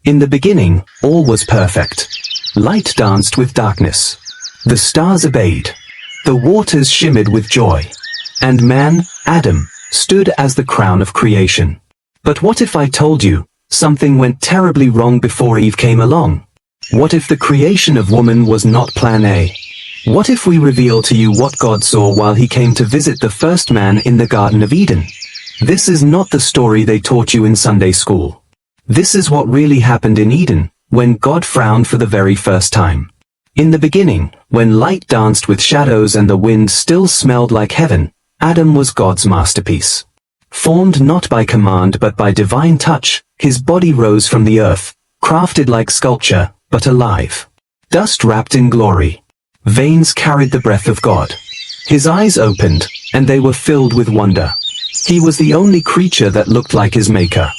In the beginning, all was perfect. Light danced with darkness. The stars obeyed. The waters shimmered with joy. And man, Adam, stood as the crown of creation. But what if I told you, something went terribly wrong before Eve came along? What if the creation of woman was not plan A? What if we reveal to you what God saw while he came to visit the first man in the Garden of Eden? This is not the story they taught you in Sunday school. This is what really happened in Eden, when God frowned for the very first time. In the beginning, when light danced with shadows and the wind still smelled like heaven, Adam was God's masterpiece. Formed not by command but by divine touch, his body rose from the earth, crafted like sculpture, but alive. Dust wrapped in glory. Veins carried the breath of God. His eyes opened, and they were filled with wonder. He was the only creature that looked like his maker.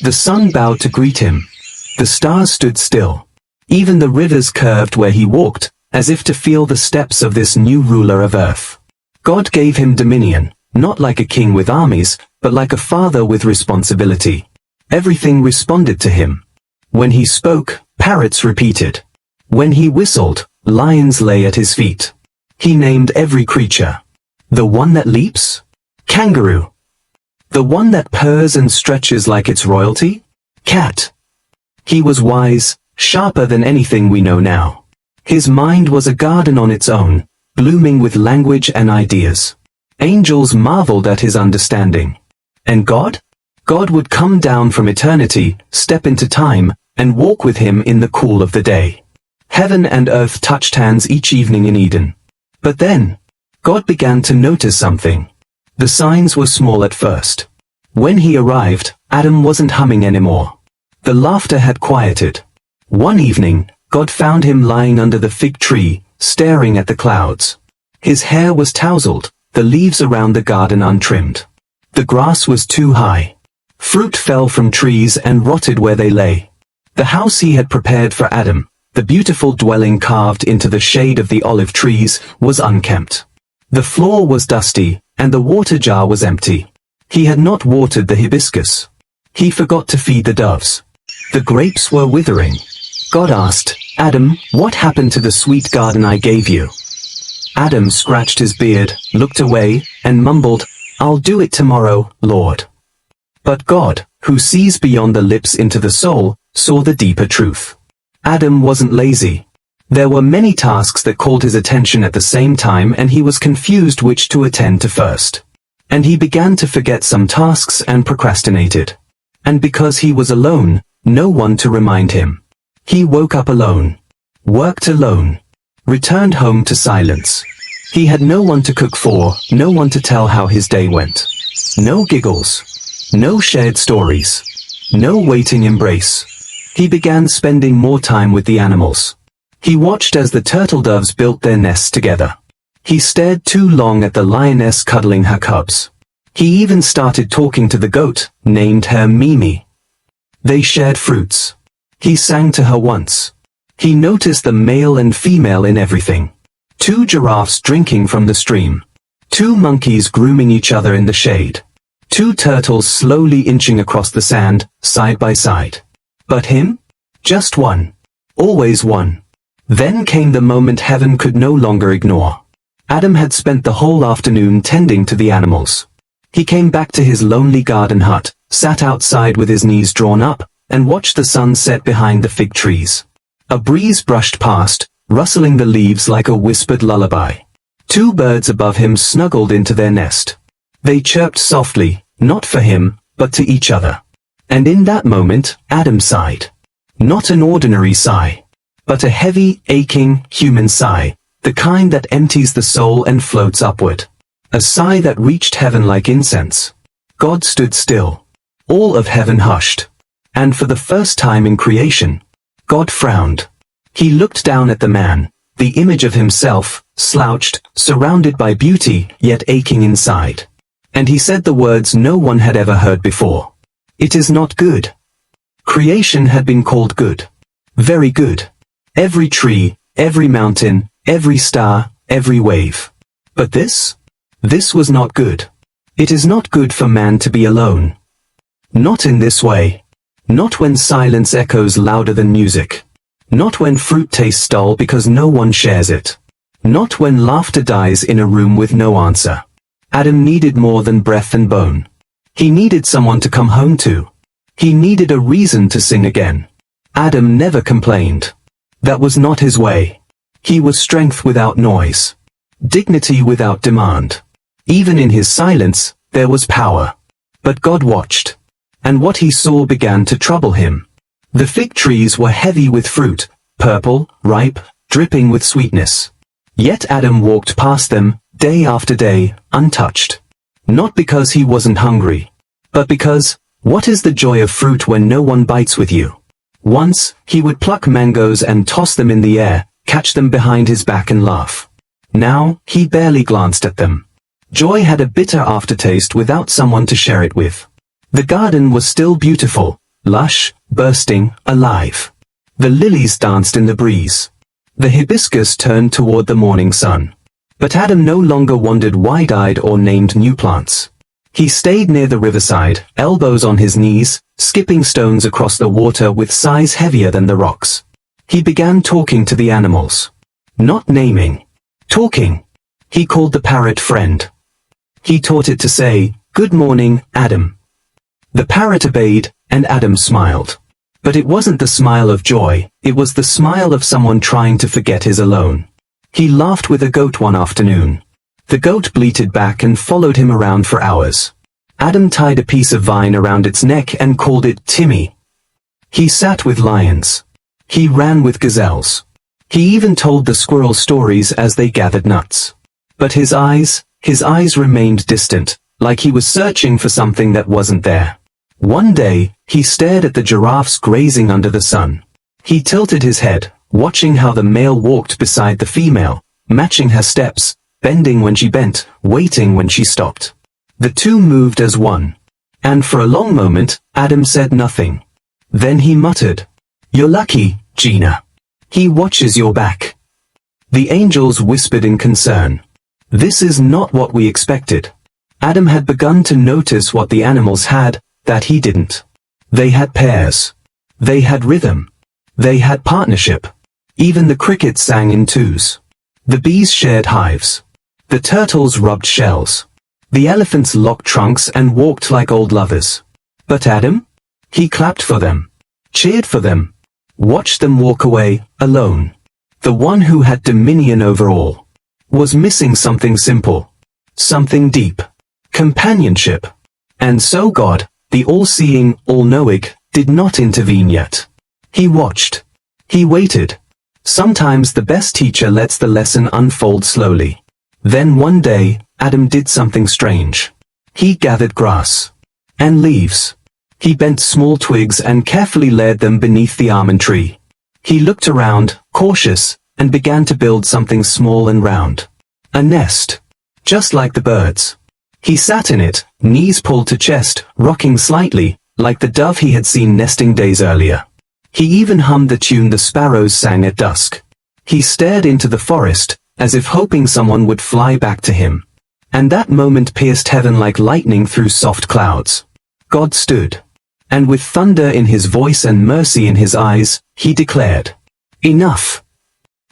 The sun bowed to greet him. The stars stood still. Even the rivers curved where he walked, as if to feel the steps of this new ruler of earth. God gave him dominion, not like a king with armies, but like a father with responsibility. Everything responded to him. When he spoke, parrots repeated. When he whistled, lions lay at his feet. He named every creature. The one that leaps? Kangaroo. The one that purrs and stretches like its royalty? Cat. He was wise, sharper than anything we know now. His mind was a garden on its own, blooming with language and ideas. Angels marveled at his understanding. And God? God would come down from eternity, step into time, and walk with him in the cool of the day. Heaven and earth touched hands each evening in Eden. But then, God began to notice something. The signs were small at first. When he arrived, Adam wasn't humming anymore. The laughter had quieted. One evening, God found him lying under the fig tree, staring at the clouds. His hair was tousled, the leaves around the garden untrimmed. The grass was too high. Fruit fell from trees and rotted where they lay. The house he had prepared for Adam, the beautiful dwelling carved into the shade of the olive trees, was unkempt. The floor was dusty, and the water jar was empty. He had not watered the hibiscus. He forgot to feed the doves. The grapes were withering. God asked, Adam, what happened to the sweet garden I gave you? Adam scratched his beard, looked away, and mumbled, I'll do it tomorrow, Lord. But God, who sees beyond the lips into the soul, saw the deeper truth. Adam wasn't lazy. There were many tasks that called his attention at the same time, and he was confused which to attend to first. And he began to forget some tasks and procrastinated. And because he was alone, no one to remind him. He woke up alone, worked alone, returned home to silence. He had no one to cook for, no one to tell how his day went. No giggles, no shared stories, no waiting embrace. He began spending more time with the animals. He watched as the turtle doves built their nests together. He stared too long at the lioness cuddling her cubs. He even started talking to the goat, named her Mimi. They shared fruits. He sang to her once. He noticed the male and female in everything. 2 giraffes drinking from the stream. 2 monkeys grooming each other in the shade. 2 turtles slowly inching across the sand, side by side. But him? Just one. Always one. Then came the moment heaven could no longer ignore. Adam had spent the whole afternoon tending to the animals. He came back to his lonely garden hut, sat outside with his knees drawn up, and watched the sun set behind the fig trees. A breeze brushed past, rustling the leaves like a whispered lullaby. 2 birds above him snuggled into their nest. They chirped softly, not for him, but to each other. And in that moment, Adam sighed. Not an ordinary sigh, but a heavy, aching, human sigh, the kind that empties the soul and floats upward. A sigh that reached heaven like incense. God stood still. All of heaven hushed. And for the first time in creation, God frowned. He looked down at the man, the image of himself, slouched, surrounded by beauty, yet aching inside. And he said the words no one had ever heard before. It is not good. Creation had been called good. Very good. Every tree, every mountain, every star, every wave. But this? This was not good. It is not good for man to be alone. Not in this way. Not when silence echoes louder than music. Not when fruit tastes dull because no one shares it. Not when laughter dies in a room with no answer. Adam needed more than breath and bone. He needed someone to come home to. He needed a reason to sing again. Adam never complained. That was not his way. He was strength without noise. Dignity without demand. Even in his silence, there was power. But God watched. And what he saw began to trouble him. The fig trees were heavy with fruit, purple, ripe, dripping with sweetness. Yet Adam walked past them, day after day, untouched. Not because he wasn't hungry, but because, what is the joy of fruit when no one bites with you? Once, he would pluck mangoes and toss them in the air, catch them behind his back and laugh. Now, he barely glanced at them. Joy had a bitter aftertaste without someone to share it with. The garden was still beautiful, lush, bursting, alive. The lilies danced in the breeze. The hibiscus turned toward the morning sun. But Adam no longer wandered wide-eyed or named new plants. He stayed near the riverside, elbows on his knees, skipping stones across the water with sighs heavier than the rocks. He began talking to the animals. Not naming. Talking. He called the parrot friend. He taught it to say, "Good morning, Adam." The parrot obeyed, and Adam smiled. But it wasn't the smile of joy, it was the smile of someone trying to forget his alone. He laughed with a goat one afternoon. The goat bleated back and followed him around for hours. Adam tied a piece of vine around its neck and called it Timmy. He sat with lions. He ran with gazelles. He even told the squirrels stories as they gathered nuts. But his eyes remained distant, like he was searching for something that wasn't there. One day, he stared at the giraffes grazing under the sun. He tilted his head, watching how the male walked beside the female, matching her steps, bending when she bent, waiting when she stopped. The two moved as one. And for a long moment, Adam said nothing. Then he muttered, "You're lucky, Gina. He watches your back." The angels whispered in concern. This is not what we expected. Adam had begun to notice what the animals had, that he didn't. They had pairs. They had rhythm. They had partnership. Even the crickets sang in twos. The bees shared hives. The turtles rubbed shells. The elephants locked trunks and walked like old lovers. But Adam? He clapped for them. Cheered for them. Watched them walk away, alone. The one who had dominion over all. Was missing something simple. Something deep. Companionship. And so God, the all-seeing, all-knowing, did not intervene yet. He watched. He waited. Sometimes the best teacher lets the lesson unfold slowly. Then one day, Adam did something strange. He gathered grass. And leaves. He bent small twigs and carefully laid them beneath the almond tree. He looked around, cautious, and began to build something small and round. A nest. Just like the birds. He sat in it, knees pulled to chest, rocking slightly, like the dove he had seen nesting days earlier. He even hummed the tune the sparrows sang at dusk. He stared into the forest, as if hoping someone would fly back to him. And that moment pierced heaven like lightning through soft clouds. God stood. And with thunder in his voice and mercy in his eyes, he declared, "Enough."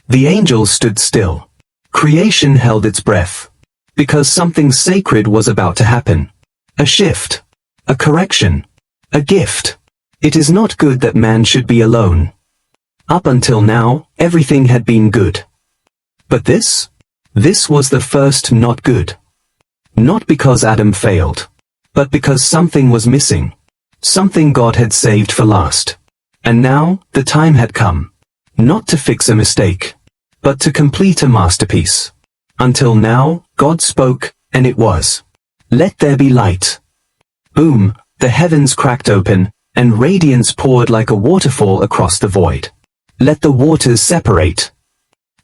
The angels stood still. Creation held its breath. Because something sacred was about to happen. A shift. A correction. A gift. It is not good that man should be alone. Up until now, everything had been good. But this? This was the first not good. Not because Adam failed, but because something was missing. Something God had saved for last. And now, the time had come. Not to fix a mistake, but to complete a masterpiece. Until now, God spoke, and it was. Let there be light. Boom, the heavens cracked open, and radiance poured like a waterfall across the void. Let the waters separate.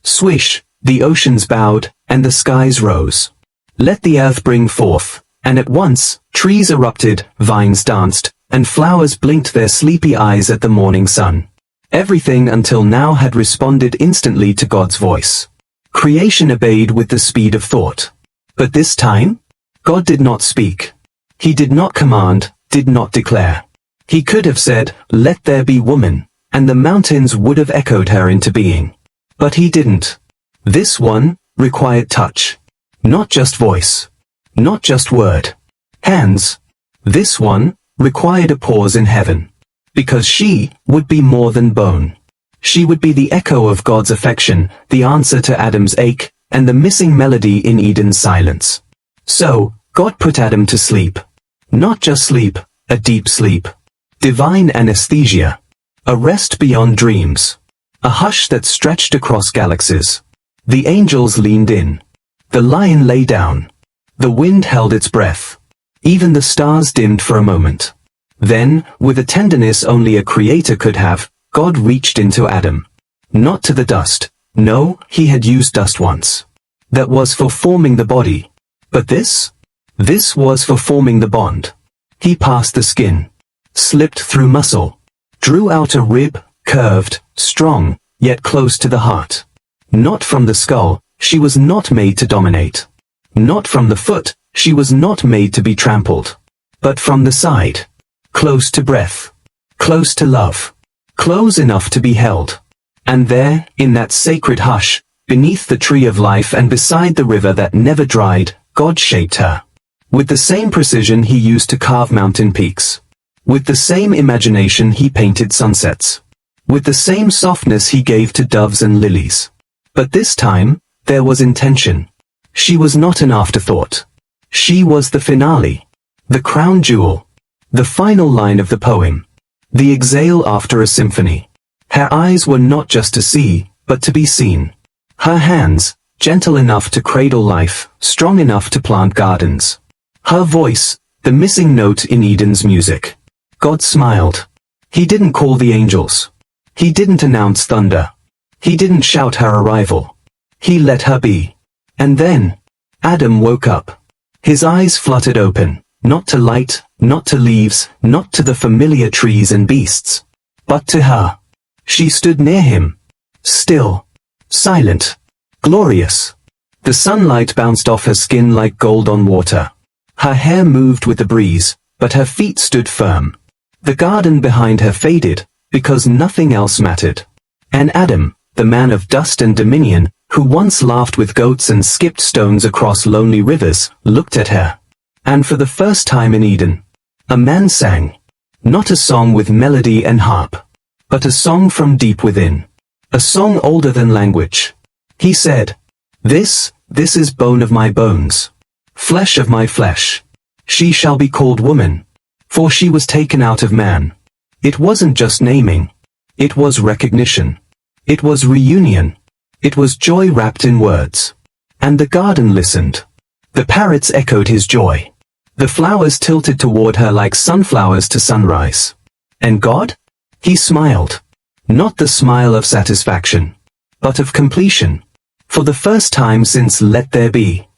Swish, the oceans bowed, and the skies rose. Let the earth bring forth, and at once, trees erupted, vines danced, and flowers blinked their sleepy eyes at the morning sun. Everything until now had responded instantly to God's voice. Creation obeyed with the speed of thought. But this time, God did not speak. He did not command, did not declare. He could have said, "Let there be woman," and the mountains would have echoed her into being. But he didn't. This one required touch. Not just voice. Not just word. Hands. This one required a pause in heaven. Because she would be more than bone. She would be the echo of God's affection, the answer to Adam's ache, and the missing melody in Eden's silence. So, God put Adam to sleep. Not just sleep, a deep sleep. Divine anesthesia. A rest beyond dreams. A hush that stretched across galaxies. The angels leaned in. The lion lay down. The wind held its breath. Even the stars dimmed for a moment. Then, with a tenderness only a creator could have, God reached into Adam. Not to the dust. No, he had used dust once. That was for forming the body. But this? This was for forming the bond. He passed the skin. Slipped through muscle. Drew out a rib, curved, strong, yet close to the heart. Not from the skull, she was not made to dominate. Not from the foot, she was not made to be trampled. But from the side. Close to breath. Close to love. Close enough to be held. And there, in that sacred hush, beneath the tree of life and beside the river that never dried, God shaped her. With the same precision he used to carve mountain peaks. With the same imagination he painted sunsets. With the same softness he gave to doves and lilies. But this time, there was intention. She was not an afterthought. She was the finale. The crown jewel. The final line of the poem. The exhale after a symphony. Her eyes were not just to see, but to be seen. Her hands, gentle enough to cradle life, strong enough to plant gardens. Her voice, the missing note in Eden's music. God smiled. He didn't call the angels. He didn't announce thunder. He didn't shout her arrival. He let her be. And then, Adam woke up. His eyes fluttered open, not to light, not to leaves, not to the familiar trees and beasts, but to her. She stood near him. Still. Silent. Glorious. The sunlight bounced off her skin like gold on water. Her hair moved with the breeze, but her feet stood firm. The garden behind her faded, because nothing else mattered. And Adam, the man of dust and dominion, who once laughed with goats and skipped stones across lonely rivers, looked at her. And for the first time in Eden, a man sang. Not a song with melody and harp, but a song from deep within. A song older than language. He said, This is bone of my bones. Flesh of my flesh. She shall be called woman. For she was taken out of man. It wasn't just naming. It was recognition. It was reunion. It was joy wrapped in words. And the garden listened. The parrots echoed his joy. The flowers tilted toward her like sunflowers to sunrise. And God? He smiled. Not the smile of satisfaction, but of completion. For the first time since Let There Be.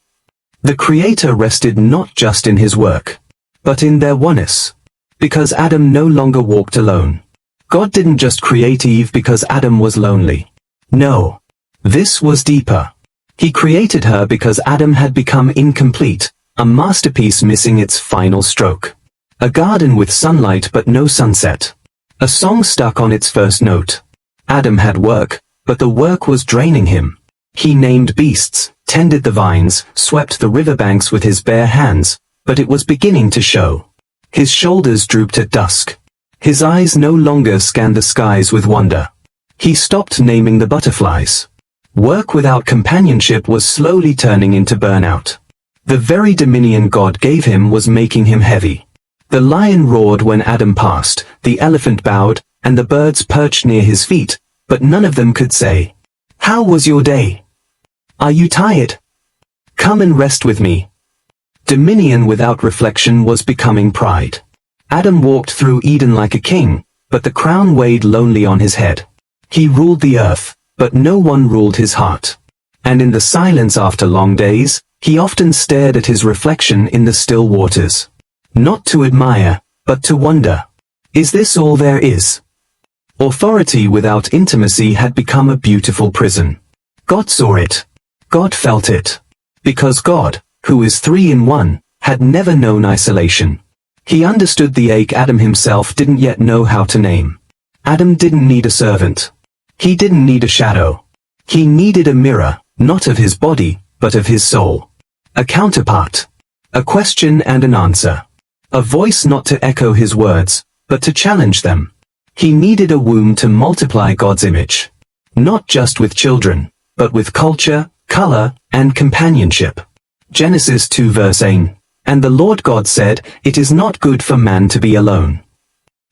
The Creator rested not just in his work, but in their oneness. Because Adam no longer walked alone. God didn't just create Eve because Adam was lonely. No. This was deeper. He created her because Adam had become incomplete, a masterpiece missing its final stroke. A garden with sunlight but no sunset. A song stuck on its first note. Adam had work, but the work was draining him. He named beasts, tended the vines, swept the riverbanks with his bare hands, but it was beginning to show. His shoulders drooped at dusk. His eyes no longer scanned the skies with wonder. He stopped naming the butterflies. Work without companionship was slowly turning into burnout. The very dominion God gave him was making him heavy. The lion roared when Adam passed, the elephant bowed, and the birds perched near his feet, but none of them could say, "How was your day? Are you tired? Come and rest with me." Dominion without reflection was becoming pride. Adam walked through Eden like a king, but the crown weighed lonely on his head. He ruled the earth, but no one ruled his heart. And in the silence after long days, he often stared at his reflection in the still waters. Not to admire, but to wonder. Is this all there is? Authority without intimacy had become a beautiful prison. God saw it. God felt it. Because God, who is three in one, had never known isolation. He understood the ache Adam himself didn't yet know how to name. Adam didn't need a servant. He didn't need a shadow. He needed a mirror, not of his body, but of his soul. A counterpart. A question and an answer. A voice not to echo his words, but to challenge them. He needed a womb to multiply God's image. Not just with children, but with culture, color, and companionship. Genesis 2 verse 8. And the Lord God said, "It is not good for man to be alone."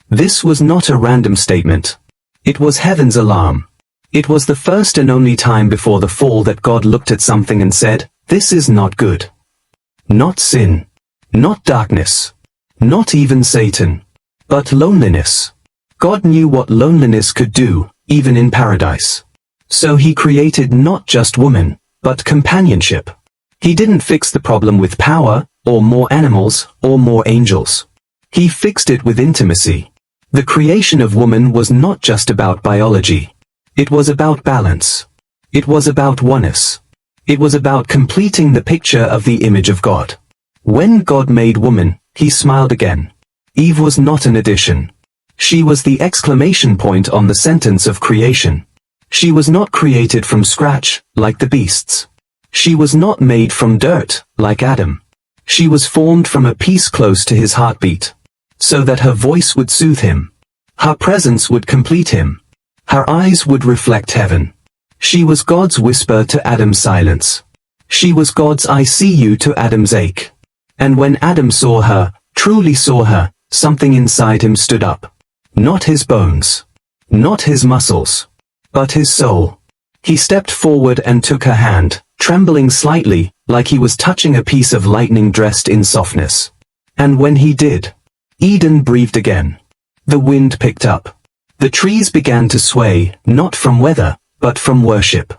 This was not a random statement. It was heaven's alarm. It was the first and only time before the fall that God looked at something and said, "This is not good." Not sin. Not darkness. Not even Satan. But loneliness. God knew what loneliness could do, even in paradise. So he created not just woman, but companionship. He didn't fix the problem with power, or more animals, or more angels. He fixed it with intimacy. The creation of woman was not just about biology. It was about balance. It was about oneness. It was about completing the picture of the image of God. When God made woman, he smiled again. Eve was not an addition. She was the exclamation point on the sentence of creation. She was not created from scratch, like the beasts. She was not made from dirt, like Adam. She was formed from a piece close to his heartbeat, so that her voice would soothe him. Her presence would complete him. Her eyes would reflect heaven. She was God's whisper to Adam's silence. She was God's "I see you" to Adam's ache. And when Adam saw her, truly saw her, something inside him stood up. Not his bones. Not his muscles. But his soul. He stepped forward and took her hand, trembling slightly, like he was touching a piece of lightning dressed in softness. And when he did, Eden breathed again. The wind picked up. The trees began to sway, not from weather, but from worship.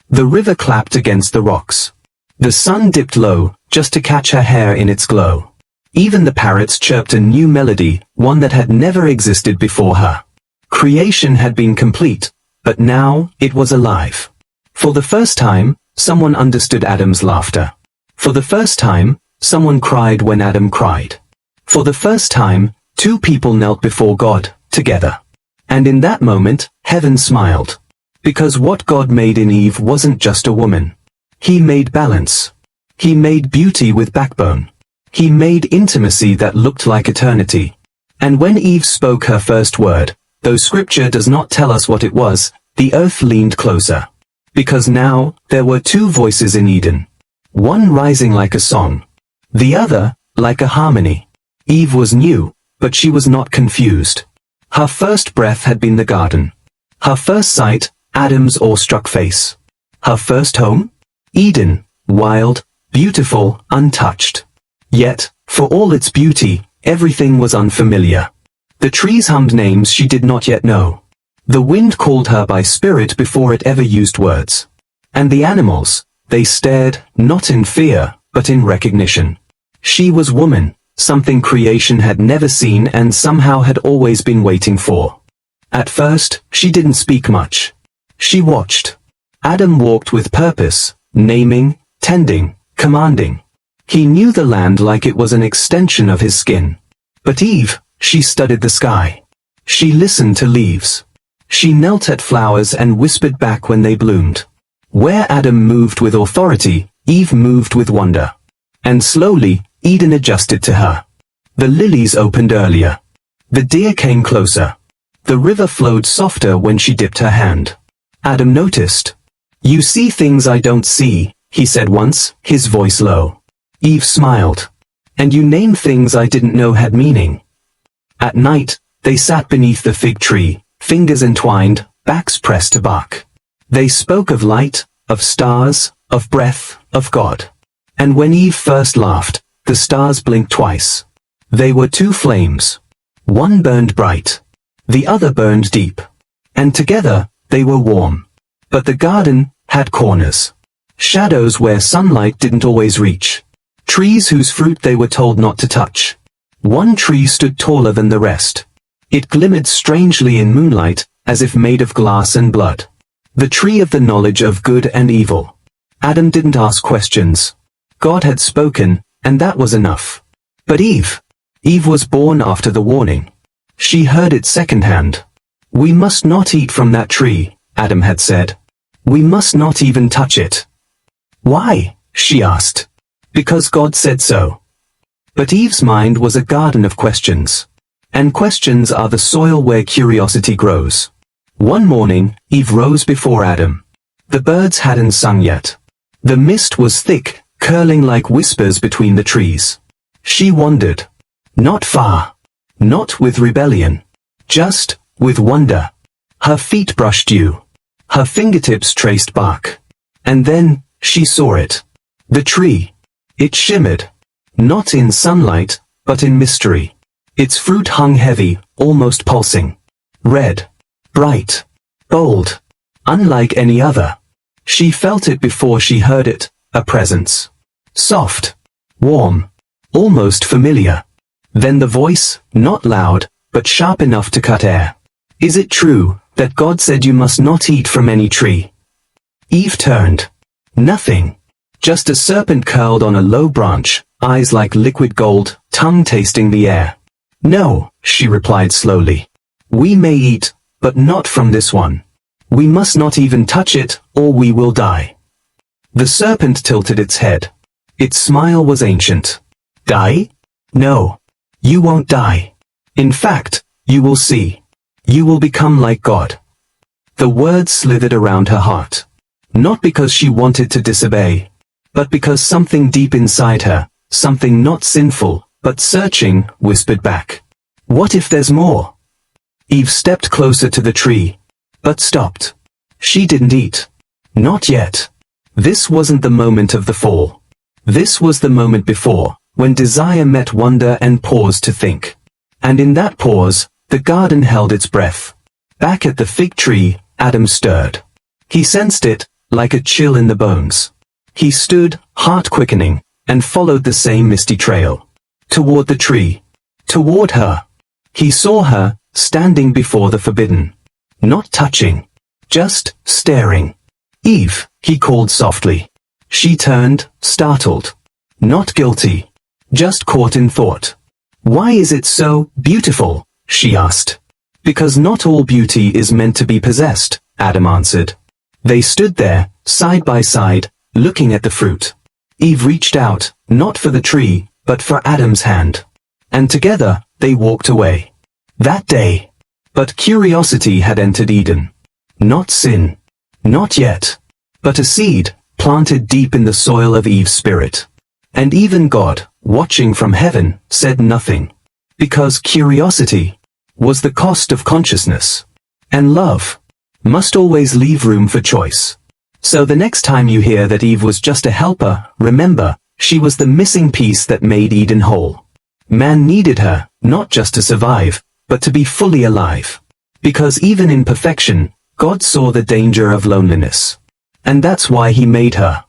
The river clapped against the rocks. The sun dipped low, just to catch her hair in its glow. Even the parrots chirped a new melody, one that had never existed before her. Creation had been complete, but now, it was alive. For the first time, someone understood Adam's laughter. For the first time, someone cried when Adam cried. For the first time, two people knelt before God, together. And in that moment, heaven smiled. Because what God made in Eve wasn't just a woman. He made balance. He made beauty with backbone. He made intimacy that looked like eternity. And when Eve spoke her first word, though scripture does not tell us what it was, the earth leaned closer. Because now, there were two voices in Eden. One rising like a song. The other, like a harmony. Eve was new, but she was not confused. Her first breath had been the garden. Her first sight, Adam's awestruck face. Her first home? Eden, wild, beautiful, untouched. Yet, for all its beauty, everything was unfamiliar. The trees hummed names she did not yet know. The wind called her by spirit before it ever used words. And the animals, they stared, not in fear, but in recognition. She was woman, something creation had never seen and somehow had always been waiting for. At first, she didn't speak much. She watched. Adam walked with purpose, naming, tending, commanding. He knew the land like it was an extension of his skin. But Eve, she studied the sky. She listened to leaves. She knelt at flowers and whispered back when they bloomed. Where Adam moved with authority, Eve moved with wonder. And slowly, Eden adjusted to her. The lilies opened earlier. The deer came closer. The river flowed softer when she dipped her hand. Adam noticed. "You see things I don't see," he said once, his voice low. Eve smiled. "And you name things I didn't know had meaning." At night, they sat beneath the fig tree, fingers entwined, backs pressed to bark. They spoke of light, of stars, of breath, of God. And when Eve first laughed, the stars blinked twice. They were two flames. One burned bright. The other burned deep. And together, they were warm. But the garden had corners. Shadows where sunlight didn't always reach. Trees whose fruit they were told not to touch. One tree stood taller than the rest. It glimmered strangely in moonlight, as if made of glass and blood. The tree of the knowledge of good and evil. Adam didn't ask questions. God had spoken, and that was enough. But Eve Eve was born after the warning. She heard it secondhand. We must not eat from that tree, Adam had said. We must not even touch it. Why? She asked. Because God said so. But Eve's mind was a garden of questions. And questions are the soil where curiosity grows. One morning, Eve rose before Adam. The birds hadn't sung yet. The mist was thick, curling like whispers between the trees. She wandered. Not far. Not with rebellion. Just with wonder. Her feet brushed dew. Her fingertips traced bark. And then, she saw it. The tree. It shimmered. Not in sunlight, but in mystery. Its fruit hung heavy, almost pulsing. Red. Bright. Bold. Unlike any other. She felt it before she heard it, a presence. Soft. Warm. Almost familiar. Then the voice, not loud, but sharp enough to cut air. Is it true that God said you must not eat from any tree? Eve turned. Nothing. Just a serpent curled on a low branch, eyes like liquid gold, tongue tasting the air. No, she replied slowly. We may eat, but not from this one. We must not even touch it, or we will die. The serpent tilted its head. Its smile was ancient. Die? No. You won't die. In fact, you will see. You will become like God. The words slithered around her heart. Not because she wanted to disobey, but because something deep inside her, something not sinful, but searching, whispered back. What if there's more? Eve stepped closer to the tree, but stopped. She didn't eat. Not yet. This wasn't the moment of the fall. This was the moment before, when desire met wonder and paused to think. And in that pause, the garden held its breath. Back at the fig tree, Adam stirred. He sensed it, like a chill in the bones. He stood, heart quickening, and followed the same misty trail. Toward the tree. Toward her. He saw her, standing before the forbidden. Not touching. Just staring. Eve, he called softly. She turned, startled. Not guilty. Just caught in thought. Why is it so beautiful? She asked. Because not all beauty is meant to be possessed, Adam answered. They stood there, side by side, looking at the fruit. Eve reached out, not for the tree, but for Adam's hand. And together, they walked away. That day. But curiosity had entered Eden. Not sin. Not yet. But a seed, planted deep in the soil of Eve's spirit. And even God, watching from heaven, said nothing. Because curiosity was the cost of consciousness. And love must always leave room for choice. So the next time you hear that Eve was just a helper, remember, she was the missing piece that made Eden whole. Man needed her, not just to survive, but to be fully alive. Because even in perfection, God saw the danger of loneliness. And that's why he made her.